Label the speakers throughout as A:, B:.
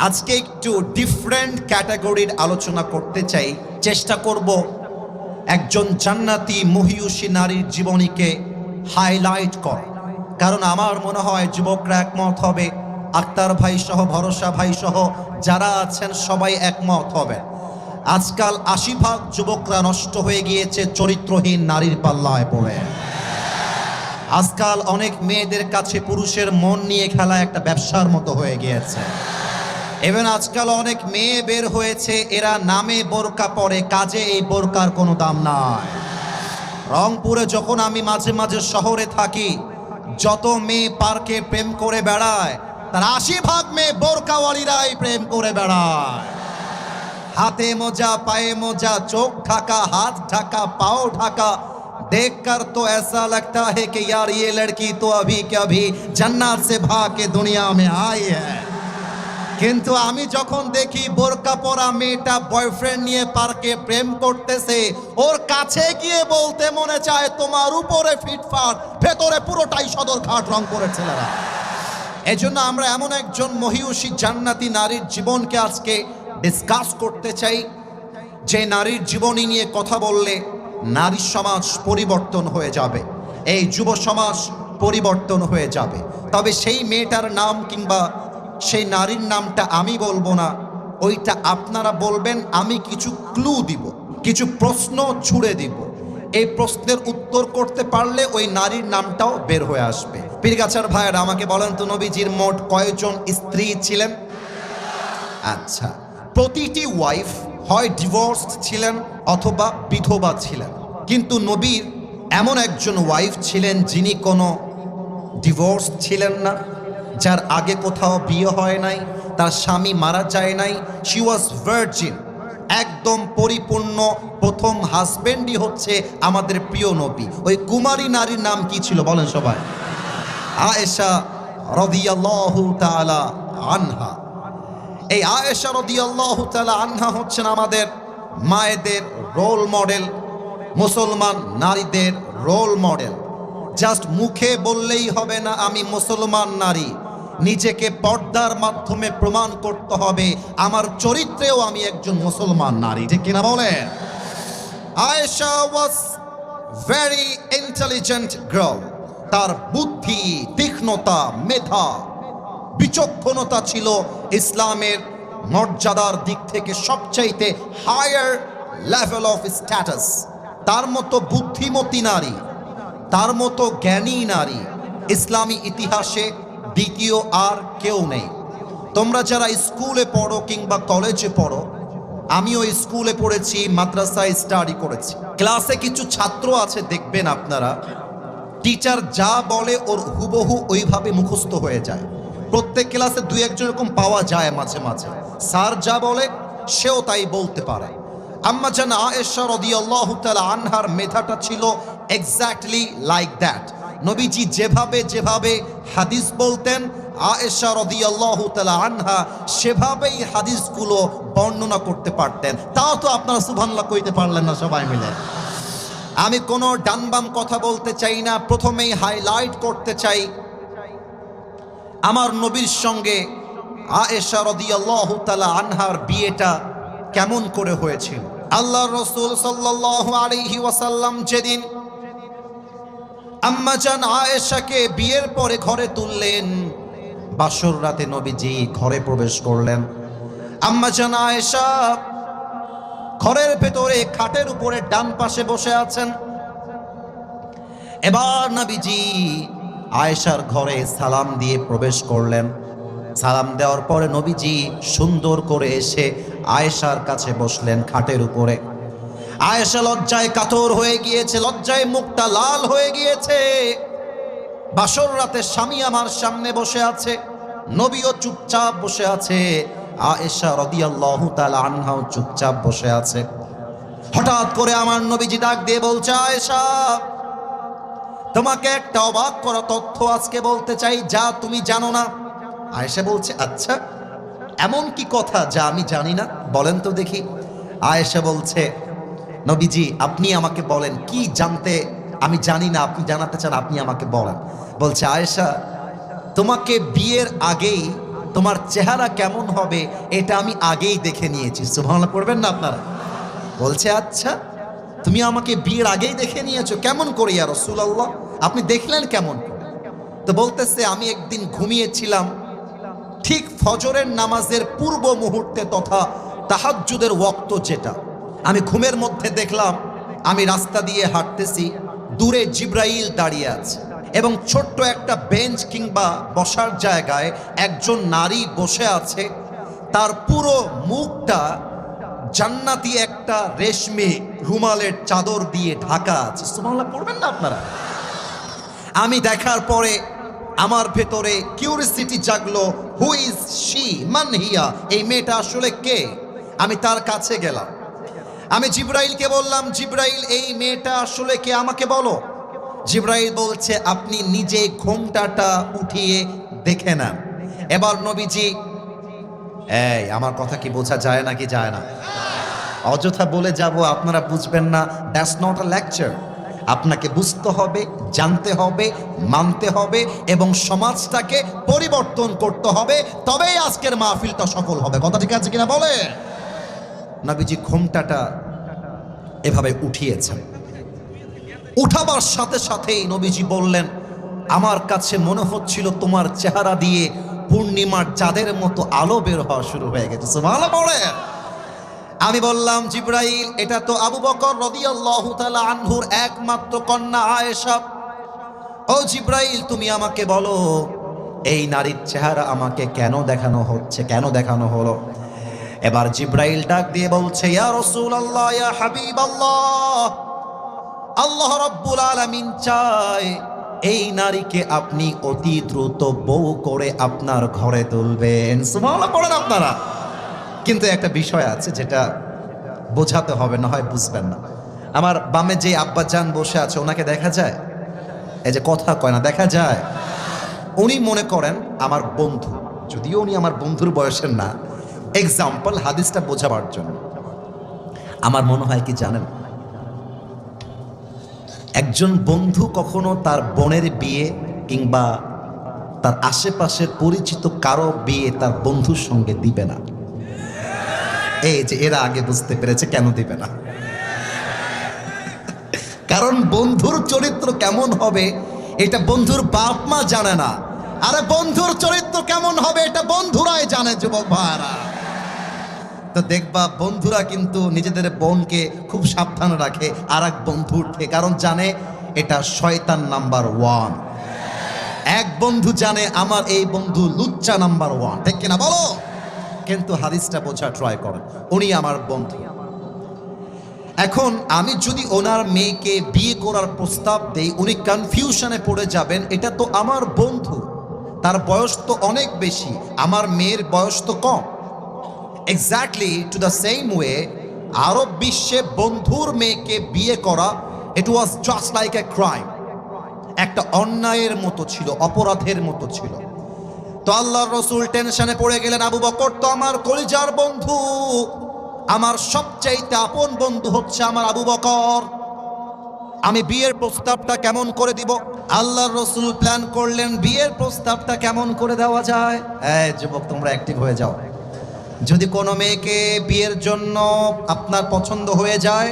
A: আজকে একটু ডিফারেন্ট ক্যাটাগরির আলোচনা করতে চাই। চেষ্টা করব একজন জান্নাতি মহিয়সী নারীর জীবনীকে হাইলাইট করা, কারণ আমার মনে হয় যুবকরা একমত হবে, আক্তার ভাই সহ, ভরসা ভাই সহ যারা আছেন সবাই একমত হবে। আজকাল ৮০% যুবকরা নষ্ট হয়ে গিয়েছে চরিত্রহীন নারীর পাল্লায় পড়ে। আজকাল অনেক মেয়েদের কাছে পুরুষের মন নিয়ে খেলা একটা ব্যবসার মতো হয়ে গিয়েছে। ইভেন আজকাল অনেক মেয়ে বের হয়েছে, এরা নামে বোরকা পরে, কাজে এই বোরকার কোনো দাম নাই। রংপুরে যখন আমি মাঝে মাঝে শহরে থাকি, যত মেয়ে পার্কে প্রেম করে বেড়ায় তার ৮০% মেয়ে বোরকাওয়ালিরাই প্রেম করে বেড়ায়। হাতে মোজা, পায়ে মোজা, চোখ ঢাকা, হাত ঢাকা, পাও ঢাকা। देखकर तो ऐसा लगता है कि यार ये लड़की तो अभी के अभी जन्नत से भाग के दुनिया में आई है। কিন্তু আমি যখন দেখি বোরকা পরা মেয়েটা বয়ফ্রেন্ড নিয়ে পার্কে প্রেম করতেছে, ওর কাছে গিয়ে বলতে মনে চায় তোমার উপরে ফিটফাট, ভেতরে পুরোটাই সদরঘাট রংপুরের ছেলেরা। এজন্য আমরা এমন একজন মহিয়সী জান্নাতি নারীর জীবনকে আজকে ডিসকাস করতে চাই, যে নারীর জীবনী নিয়ে কথা বললে নারী সমাজ পরিবর্তন হয়ে যাবে, এই যুব সমাজ পরিবর্তন হয়ে যাবে। তবে সেই মেয়েটার নাম কিংবা সেই নারীর নামটা আমি বলবো না, ওইটা আপনারা বলবেন। আমি কিছু ক্লু দিব, কিছু প্রশ্ন ছুড়ে দিব। এই প্রশ্নের উত্তর করতে পারলে ওই নারীর নামটাও বের হয়ে আসবে। পীরগাছার ভাইয়েরা আমাকে বলেন তো, নবীজির মোট কয়জন স্ত্রী ছিলেন? আচ্ছা, প্রতিটি ওয়াইফ হয় ডিভোর্সড ছিলেন অথবা বিধবা ছিলেন, কিন্তু নবীর এমন একজন ওয়াইফ ছিলেন যিনি কোনো ডিভোর্স ছিলেন না, যার আগে কোথাও বিয়ে হয় নাই, তার স্বামী মারা যায় নাই। শি ওয়াজ ভার্জিন, একদম পরিপূর্ণ। প্রথম হাজবেন্ডই হচ্ছে আমাদের প্রিয় নবী। ওই কুমারী নারীর নাম কি ছিল বলেন সবাই? আয়েশা রাদিয়াল্লাহু তাআলা আনহা। এই আয়েশা রাদিয়াল্লাহু তাআলা আনহা হচ্ছেন আমাদের মায়েদের রোল মডেল, মুসলমান নারীদের রোল মডেল। জাস্ট মুখে বললেই হবে না আমি মুসলমান নারী, নিজেকে পর্দার মাধ্যমে প্রমাণ করতে হবে আমার চরিত্রেও আমি একজন মুসলমান নারী, ঠিক কিনা বলেন? Ayesha was very intelligent girl. তার বুদ্ধি, তীক্ষ্ণতা, মেধা, বিচক্ষণতা ছিল ইসলামের মর্যাদার দিক থেকে সবচাইতে হায়ার লেভেল অফ স্ট্যাটাস। তার মতো বুদ্ধিমতী নারী, তার মতো জ্ঞানী নারী ইসলামী ইতিহাসে দ্বিতীয় আর কেউ নেই। তোমরা যারা স্কুলে পড়ো কিংবা কলেজে পড়ো, আমিও স্কুলে পড়েছি, মাদ্রাসায় স্টাডি করেছি। ক্লাসে কিছু ছাত্র আছে, দেখবেন আপনারা টিচার যা বলে ওর হুবহু ওইভাবে মুখস্থ হয়ে যায়। প্রত্যেক ক্লাসে দুই একজন এরকম পাওয়া যায় মাঝে মাঝে, স্যার যা বলে সেও তাই বলতে পারে। আম্মা জান আয়েশা রাদিয়াল্লাহু তাআলা আনহার মেধাটা ছিল এক্স্যাক্টলি লাইক দ্যাট। নবীজি যেভাবে যেভাবে হাদিস বলতেন, আয়েশা রাদিয়াল্লাহু তাআলা আনহা সেভাবেই হাদিসগুলো বর্ণনা করতে পারতেন। তাও তো আপনারা সুবহানাল্লাহ কইতে পারলেন না সবাই মিলে। আমি কোনো ডানবাম কথা বলতে চাই না, প্রথমেই হাইলাইট করতে চাই আমার নবীর সঙ্গে আয়েশা রাদিয়াল্লাহু তাআলা আনহার বিয়েটা কেমন করে হয়েছিল। আল্লাহর রাসূল সাল্লাল্লাহু আলাইহি ওয়াসাল্লাম যেদিন আম্মা জান আয়েশাকে বিয়ের পরে ঘরে তুললেন, বাসর রাতে নবীজি ঘরে প্রবেশ করলেন। আম্মা জান আয়েশা ঘরের ভেতরে খাটের উপরে ডান পাশে বসে আছেন। এবার নবীজি আয়েশার ঘরে সালাম দিয়ে প্রবেশ করলেন। সালাম দেওয়ার পরে নবীজি সুন্দর করে এসে আয়েশার কাছে বসলেন খাটের উপরে। আয়েশা লজ্জায় কাতর হয়ে গিয়েছে, লজ্জায় মুখটা লাল হয়ে গিয়েছে। বাসর রাতে স্বামী আমার সামনে বসে আছে, নবীও চুপচাপ বসে আছে, আয়েশা রাদিয়াল্লাহু তাআলা আনহাও চুপচাপ বসে আছে। হঠাৎ করে আমার নবীজি ডাক দিয়ে বলছে, আয়েশা তোমাকে একটা অবাক করা তথ্য আজকে বলতে চাই, যা তুমি জানো না। আয়েশা বলছে, আচ্ছা এমন কি কথা যা আমি জানি না, বলেন তো দেখি। আয়েশা বলছে, নবীজি আপনি আমাকে বলেন কি জানতে আমি জানি না, আপনি জানাতে চান, আপনি আমাকে বলেন। বলছে, আয়েশা তোমাকে বিয়ের আগেই তোমার চেহারা কেমন হবে এটা আমি আগেই দেখে নিয়েছি। সুবহানাল্লাহ পড়বেন না আপনারা? বলছে আচ্ছা তুমি আমাকে বিয়ের আগেই দেখে নিয়েছো, কেমন করে ইয়া রাসূলুল্লাহ, আপনি দেখলেন কেমন করে? তো বলতেছে আমি একদিন ঘুমিয়েছিলাম, ঠিক ফজরের নামাজের পূর্ব মুহূর্তে তথা তাহাজ্জুদের ওয়াক্ত যেটা, আমি ঘুমের মধ্যে দেখলাম আমি রাস্তা দিয়ে হাঁটতেছি, দূরে জিব্রাইল দাঁড়িয়ে আছে এবং ছোট্ট একটা বেঞ্চ কিংবা বসার জায়গায় একজন নারী বসে আছে, তার পুরো মুখটা জান্নাতি একটা রেশমি রুমালের চাদর দিয়ে ঢাকা আছে। সুবহানাল্লাহ পড়বেন না আপনারা? আমি দেখার পরে আমার ভেতরে কিউরিসিটি জাগলো, হু ইজ শি, মান হিয়া, এই মেয়েটা আসলে কে? আমি তার কাছে গেলাম, আমি জিব্রাইলকে বললাম, জিব্রাইল এই মেয়েটা আসলে কে আমাকে বলো। জিব্রাইল বলছে আপনি নিজে ঘোমটাটা উঠিয়ে দেখে নেন। এবার নবীজি, এই আমার কথা কি বোঝা যায় নাকি যায় না? অযথা বলে যাব আপনারা বুঝবেন না, দ্যাটস নট আ লেকচার। আপনাকে বুঝতে হবে, জানতে হবে, মানতে হবে এবং সমাজটাকে পরিবর্তন করতে হবে, তবেই আজকের মাহফিলটা সফল হবে। কথা ঠিক আছে কিনা বলে? নবীজি ঘোমটাটা এভাবে উঠিয়েছেন, উঠাবার সাথে সাথেই নবীজি বললেন, আমার কাছে মনে হচ্ছিল তোমার চেহারা দিয়ে পূর্ণিমার চাঁদের মতো আলো বের হওয়া শুরু হয়ে গেছে। সুবহানাল্লাহ বলে। আমি বললাম জিব্রাইল এটা তো আবু বকর রাদিয়াল্লাহু তাআলা আনহুর একমাত্র কন্যা আয়েশা। ও জিব্রাইল তুমি আমাকে বলো এই নারীর চেহারা আমাকে কেন দেখানো হচ্ছে, কেন দেখানো হলো? এবার জিব্রাইল ডাক দিয়ে বলছে, ইয়া রাসূলুল্লাহ, ইয়া হাবিবাল্লাহ, আল্লাহ রাব্বুল আলামিন চায় এই নারীকে আপনি অতি দ্রুত বউ করে আপনার ঘরে তুলবেন। সুবহানাল্লাহ পড়েন আপনারা? কিন্তু একটা বিষয় আছে যেটা বোঝাতে হবে, না হয় বুঝবেন না। আমার বামে যে আব্বাজান বসে আছে ওনাকে দেখা যায়? এই যে কথা কয় না, দেখা যায়? উনি মনে করেন আমার বন্ধু, যদিও উনি আমার বন্ধুর বয়সের না, এক্সাম্পল হাদিসটা বোঝাবার জন্য। আমার মনে হয় কি জানেন, একজন বন্ধু কখনো তার বোনের বিয়ে কিংবা তার আশেপাশের পরিচিত কারো বিয়ে তার বন্ধুর সঙ্গে দিবে না। এই যে এরা আগে বুঝতে পেরেছে কেন দিবে না, কারণ বন্ধুর চরিত্র কেমন হবে এটা বন্ধুর বাপ মা জানে না। আরে বন্ধুর চরিত্র কেমন হবে এটা বন্ধুরাই জানে। যুবক ভাইরা, তো দেখবা বন্ধুরা কিন্তু নিজেদের বোনকে খুব সাবধান রাখে আর এক বন্ধুর থেকে, কারণ জানে এটা শয়তান নাম্বার 1। এক বন্ধু জানে আমার এই বন্ধু লুচ্চা নাম্বার 1, ঠিক কিনা বলো? কিন্তু হাদিসটা বোঝা ট্রাই করেন, উনি আমার বন্ধু। এখন আমি যদি ওনার মেয়েকে বিয়ে করার প্রস্তাব দেই, উনি কনফিউশনে পড়ে যাবেন, এটা তো আমার বন্ধু, তার বয়স তো অনেক বেশি, আমার মেয়ের বয়স তো কম। Exactly to the same way আরব বিশ্বে বন্ধুর মেয়েকে বিয়ে করা, it was just like a crime, একটা অন্যায়ের মতো ছিল, অপরাধের মতো ছিল। তো আল্লাহর রাসূল টেনশনে পড়ে গেলেন, আবু বকর তো আমার কলিজার বন্ধু, আমার সবচাইতে আপন বন্ধু হচ্ছে আমার আবু বকর, আমি বিয়ের প্রস্তাবটা কেমন করে দিব? আল্লাহর রাসূল প্ল্যান করলেন বিয়ের প্রস্তাবটা কেমন করে দেওয়া যায়। এই যুবক তোমরা অ্যাক্টিভ হয়ে যাও। যদি কোনো মেয়েকে বিয়ের জন্য আপনার পছন্দ হয়ে যায়,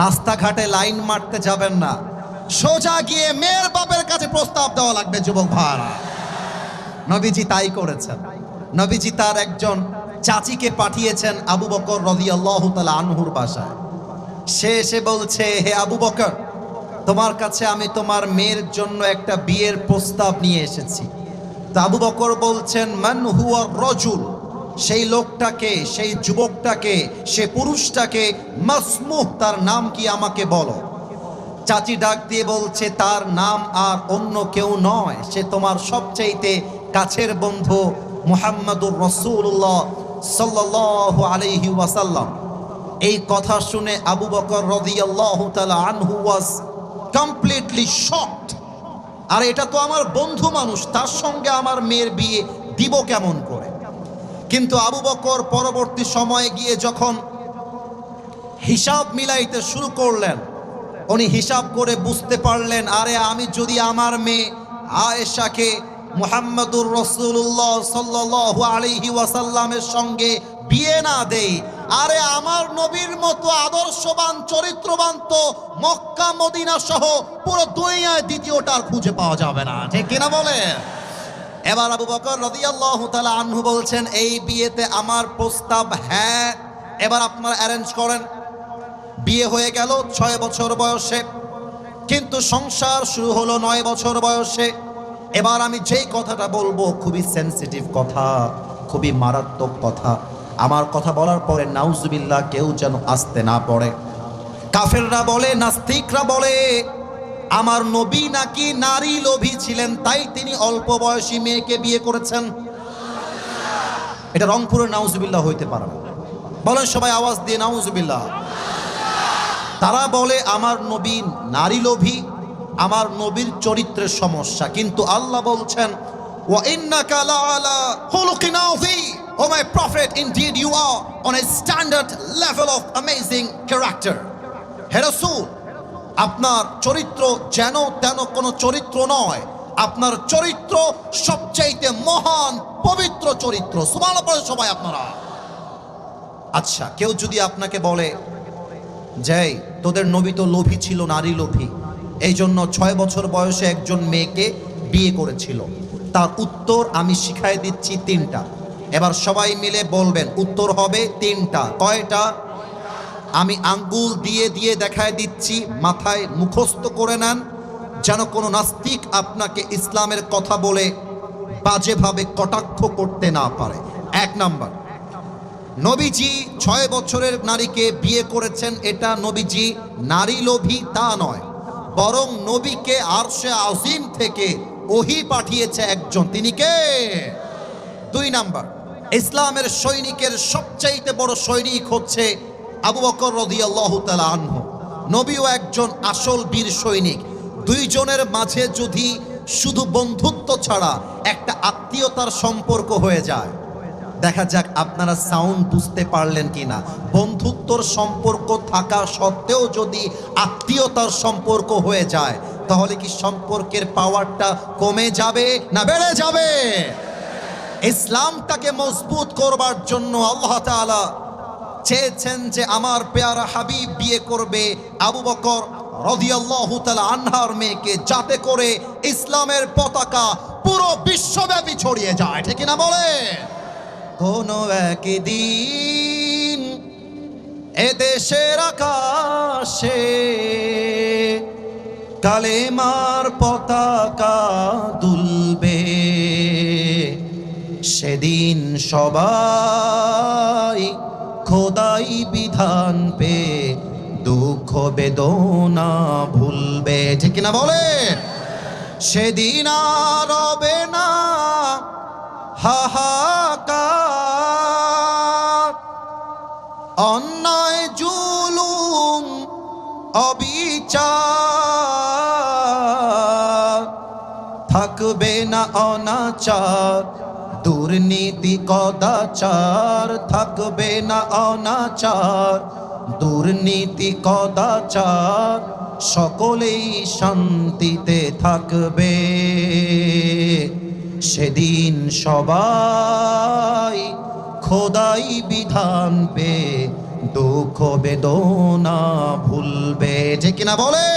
A: রাস্তাঘাটে লাইন মারতে যাবেন না, সোজা গিয়ে মেয়ের বাপের কাছে প্রস্তাব দেওয়া লাগবে। যুবক ভাইরা, নবীজি তাই করেছেন। নবীজি তার একজন চাচিকে পাঠিয়েছেন আবু বকর রাদিয়াল্লাহু তাআলা আনহুর বাসায়। সে এসে বলছে, হে আবু বকর, তোমার কাছে আমি তোমার মেয়ের জন্য একটা বিয়ের প্রস্তাব নিয়ে এসেছি। তো আবু বকর বলছেন, মান হুয়া রাজুল, সেই লোকটাকে, সেই যুবকটাকে, সে পুরুষটাকে, মাসমুহ, তার নাম কি আমাকে বলো। চাচি ডাক দিয়ে বলছে, তার নাম আর অন্য কেউ নয়, সে তোমার সবচাইতে কাছের বন্ধু মুহাম্মাদুর রাসূলুল্লাহ সাল্লাল্লাহু আলাইহি ওয়াসাল্লাম। এই কথা শুনে আবু বকর রাদিয়াল্লাহু তাআলা আনহু ওয়াজ কমপ্লিটলি শকড। আর এটা তো আমার বন্ধু মানুষ, তার সঙ্গে আমার মেয়ের বিয়ে দিব কেমন করে? কিন্তু আবু বকর পরবর্তী সময়ে গিয়ে যখন হিসাব মিলাইতে শুরু করলেন, উনি হিসাব করে বুঝতে পারলেন, আরে আমি যদি আমার মেয়ে আয়েশাকে মুহাম্মাদুর রাসূলুল্লাহ সাল্লাল্লাহু আলাইহি ওয়াসাল্লামের সঙ্গে বিয়ে না দেই, আরে আমার নবীর মতো আদর্শবান চরিত্রবান তো মক্কা মদিনা সহ পুরো দুনিয়ায় দ্বিতীয়টা আর খুঁজে পাওয়া যাবে না, ঠিক কিনা বলে? এবার আবু বকর রাদিয়াল্লাহু তাআলা আনহু বলছেন, এই বিয়েতে আমার প্রস্তাব হ্যাঁ, এবার আপনারা অ্যারেঞ্জ করেন। বিয়ে হয়ে গেল 6 বছর বয়সে, কিন্তু সংসার শুরু হলো 9 বছর বয়সে। এবার আমি যেই কথাটা বলবো খুবই সেনসিটিভ কথা, খুবই মারাত্মক কথা। আমার কথা বলার পরে নাউজুবিল্লাহ কেউ যেন আসতে না পড়ে। কাফেররা বলে, নাস্তিকরা বলে আমার নবী নাকি নারী লোভী ছিলেন, তাই তিনি অল্প বয়সী মেয়েকে বিয়ে করেছেন। এটা রংপুরের নাউজুবিল্লাহ হইতে পারে না, বলেন সবাই আওয়াজ দিয়ে নাউজুবিল্লাহ। তারা বলে আমার নবী নারী লোভী, আমার নবীর চরিত্রের সমস্যা, কিন্তু আল্লাহ বলছেন ওয়া ইন্নাকা লাআলা খুলুকিন আযীম, O my prophet indeed you are on a standard level of amazing character. হে রাসূল, আপনার চরিত্র যেন তেন কোনো চরিত্র নয়, আপনার চরিত্র সবচাইতে মহান পবিত্র চরিত্র। সুবহানাল্লাহ পড়ে সবাই আপনারা। আচ্ছা, কেউ যদি আপনাকে বলে যে তোদের নবী তো লোভী ছিল, নারী লোভী, এই জন্য 6 বছর বয়সে একজন মেয়েকে বিয়ে করেছিল, তার উত্তর আমি শিখাই দিচ্ছি 3টা। এবার সবাই মিলে বলবেন উত্তর হবে 3টা। কয়টা? আমি আঙ্গুল দিয়ে দিয়ে দেখায় দিচ্ছি, মাথায় মুখস্থ করে নেন, যেন কোনো নাস্তিক আপনাকে ইসলামের কথা বলে বাজেভাবে কটাক্ষ করতে না পারে। 1 নাম্বার, নবীজি 6 বছরের নারীকে বিয়ে করেছেন, এটা নবীজি নারী লোভী তা নয়, বরং নবীকে আরশে আজিম থেকে ওহী পাঠিয়েছে একজন, তিনি কে? 2 নাম্বার, ইসলামের সৈনিকের সবচাইতে বড় সৈনিক হচ্ছে আবু বকর রাদিয়াল্লাহু তাআলা আনহু। নবীও একজন আসল বীর সৈনিক। 2 জনের মাঝে যদি শুধু বন্ধুত্ব ছাড়া একটা আত্মীয়তার সম্পর্ক হয়ে যায়, দেখা যাক আপনারা সাউন্ড বুঝতে পারলেন কিনা, বন্ধুত্বর সম্পর্ক থাকা সত্ত্বেও যদি আত্মীয়তার সম্পর্ক হয়ে যায়, তাহলে কি সম্পর্কের পাওয়ারটা কমে যাবে না বেড়ে যাবে? ইসলামটাকে মজবুত করবার জন্য আল্লাহ তাআলা চেয়েছেন যে আমার পেয়ারা হাবিব বিয়ে করবে আবু বকর রাদিয়াল্লাহু তাআলা আনহার মেয়েকে, যাতে করে ইসলামের পতাকা পুরো বিশ্বব্যাপী ছড়িয়ে যায়, ঠিক না বলে? কোনো একদিন এদেশের আকাশে কালেমার পতাকা দুলবে, সেদিন সবাই খোদাই বিধান পে দুঃখ বেদনা ভুলবে, ঠিক না বলে? সেদিন আর হবে না হাহাকার, অন্যায় জুলুম অবিচার, থাকবে না অনাচার দুর্নীতি কদাচার, থাকবে না অনাচার দুর্নীতি কদাচার, সকলেই শান্তিতে থাকবে, সেদিন সবাই খোদাই বিধান পে দুঃখ বেদনা ভুলবে, ঠিক কিনা বলে?